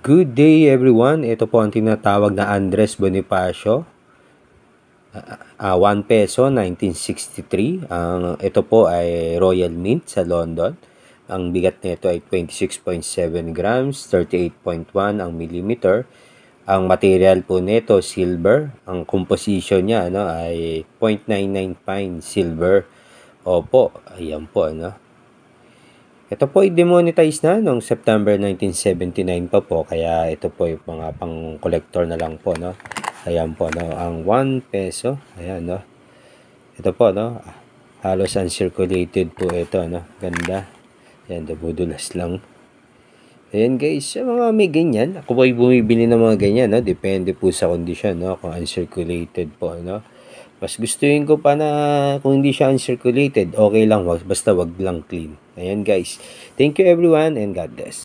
Good day everyone. Ito po ang tinatawag na Andres Bonifacio. 1 peso 1963. Ito po ay Royal Mint sa London. Ang bigat nito ay 26.7 grams, 38.1 ang millimeter. Ang material po nito silver. Ang composition niya ay 0.99 fine silver. Opo, ayan po Ito po ay demonetize na noong September 1979 pa po, kaya ito po yung mga pang collector na lang po Ayan po ang 1 peso. Ayan Ito po halos uncirculated po ito Ganda. Ayan, dabudulas lang. Ayan guys, sa mga may ganyan, ako po ay bumibili ng mga ganyan depende po sa kondisyon kung uncirculated po Mas gustuin ko pa na kung hindi siya uncirculated, okay lang, basta wag lang clean. Ayan guys. Thank you everyone and God bless.